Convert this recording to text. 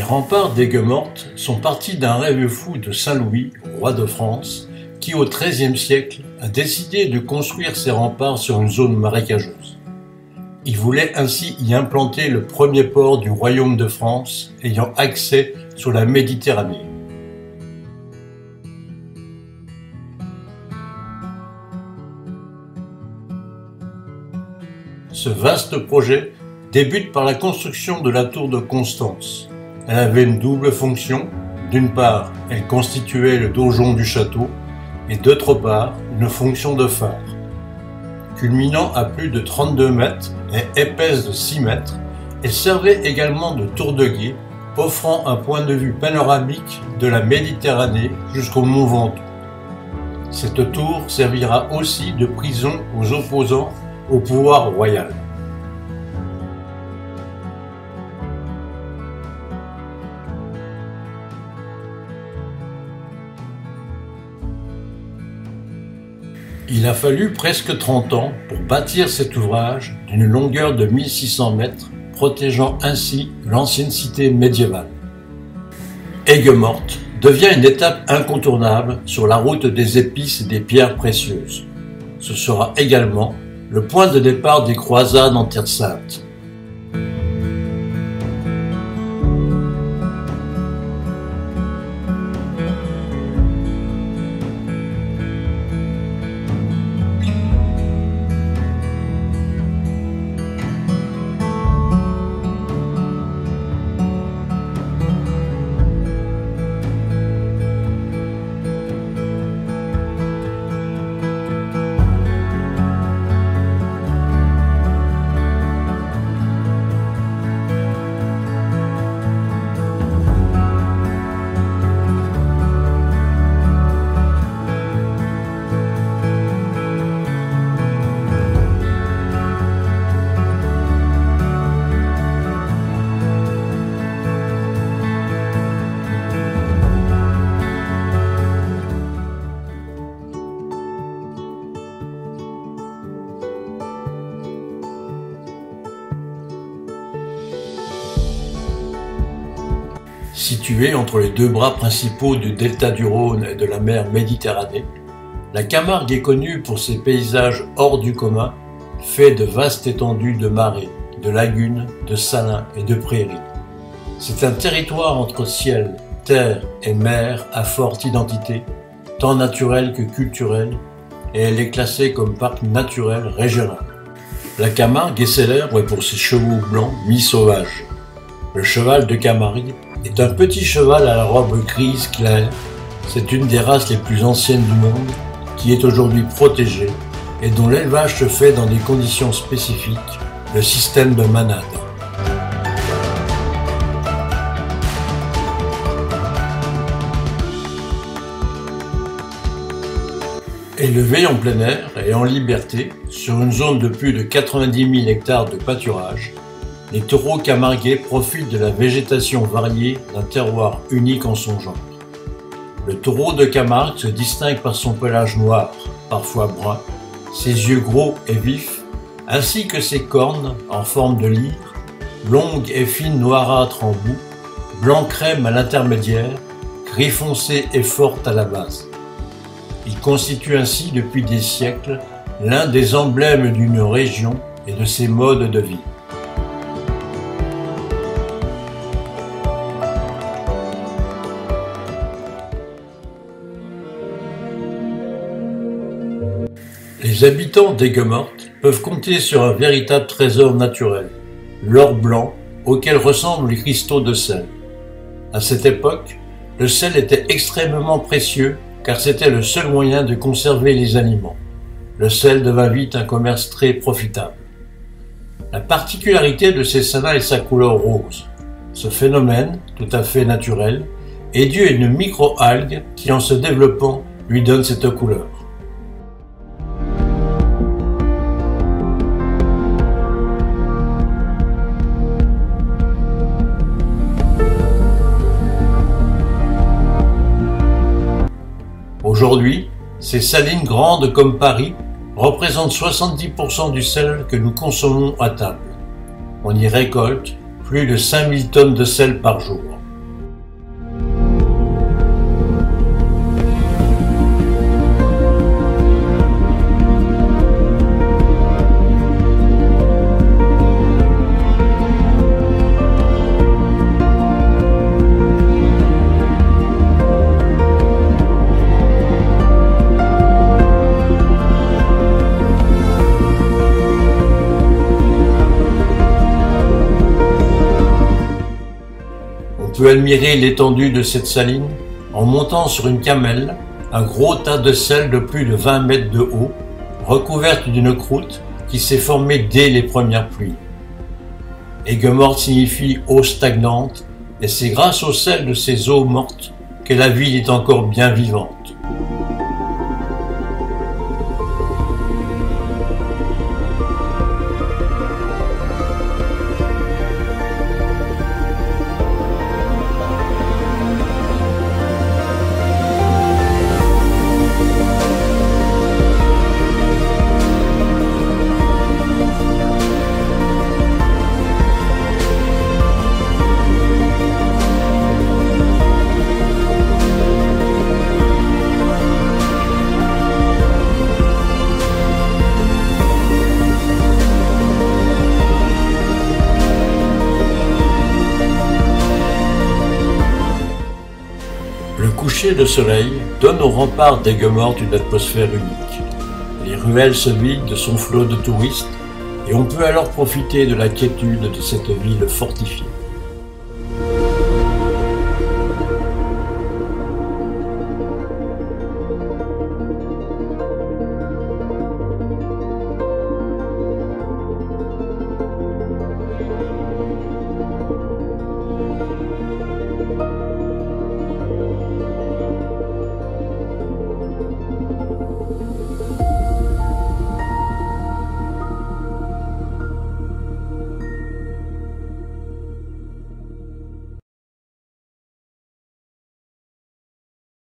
remparts d'Aigues-Mortes sont partis d'un rêve fou de Saint-Louis, roi de France, qui au XIIIe siècle a décidé de construire ses remparts sur une zone marécageuse. Il voulait ainsi y implanter le premier port du royaume de France ayant accès sur la Méditerranée. Ce vaste projet débute par la construction de la tour de Constance. Elle avait une double fonction. D'une part, elle constituait le donjon du château et d'autre part, une fonction de phare. Culminant à plus de 32 mètres et épaisse de 6 mètres, elle servait également de tour de guet, offrant un point de vue panoramique de la Méditerranée jusqu'au mont Ventoux. Cette tour servira aussi de prison aux opposants au pouvoir royal. Il a fallu presque 30 ans pour bâtir cet ouvrage d'une longueur de 1600 mètres, protégeant ainsi l'ancienne cité médiévale. Aigues-Mortes devient une étape incontournable sur la route des épices et des pierres précieuses. Ce sera également le point de départ des croisades en Terre Sainte. Située entre les deux bras principaux du delta du Rhône et de la mer Méditerranée, la Camargue est connue pour ses paysages hors du commun, faits de vastes étendues de marais, de lagunes, de salins et de prairies. C'est un territoire entre ciel, terre et mer à forte identité, tant naturelle que culturelle, et elle est classée comme parc naturel régional. La Camargue est célèbre pour ses chevaux blancs mi-sauvages. Le cheval de Camargue est un petit cheval à la robe grise claire. C'est une des races les plus anciennes du monde qui est aujourd'hui protégée et dont l'élevage se fait dans des conditions spécifiques, le système de manade. Élevés en plein air et en liberté sur une zone de plus de 90 000 hectares de pâturage, les taureaux camarguais profitent de la végétation variée d'un terroir unique en son genre. Le taureau de Camargue se distingue par son pelage noir, parfois brun, ses yeux gros et vifs, ainsi que ses cornes en forme de lyre, longues et fines noirâtres en bout, blanc crème à l'intermédiaire, gris foncé et forte à la base. Il constitue ainsi depuis des siècles l'un des emblèmes d'une région et de ses modes de vie. Les habitants d'Aigues-Mortes peuvent compter sur un véritable trésor naturel, l'or blanc auquel ressemblent les cristaux de sel. À cette époque, le sel était extrêmement précieux car c'était le seul moyen de conserver les aliments. Le sel devint vite un commerce très profitable. La particularité de ces salins est sa couleur rose. Ce phénomène, tout à fait naturel, est dû à une micro-algue qui, en se développant, lui donne cette couleur. Aujourd'hui, ces salines grandes comme Paris représentent 70% du sel que nous consommons à table. On y récolte plus de 5000 tonnes de sel par jour. peut admirer l'étendue de cette saline en montant sur une camelle un gros tas de sel de plus de 20 mètres de haut, recouverte d'une croûte qui s'est formée dès les premières pluies. Aigues-mortes signifie eau stagnante, et c'est grâce au sel de ces eaux mortes que la ville est encore bien vivante. Le coucher de soleil donne au rempart d'Aigues-Mortes une atmosphère unique. Les ruelles se vident de son flot de touristes et on peut alors profiter de la quiétude de cette ville fortifiée.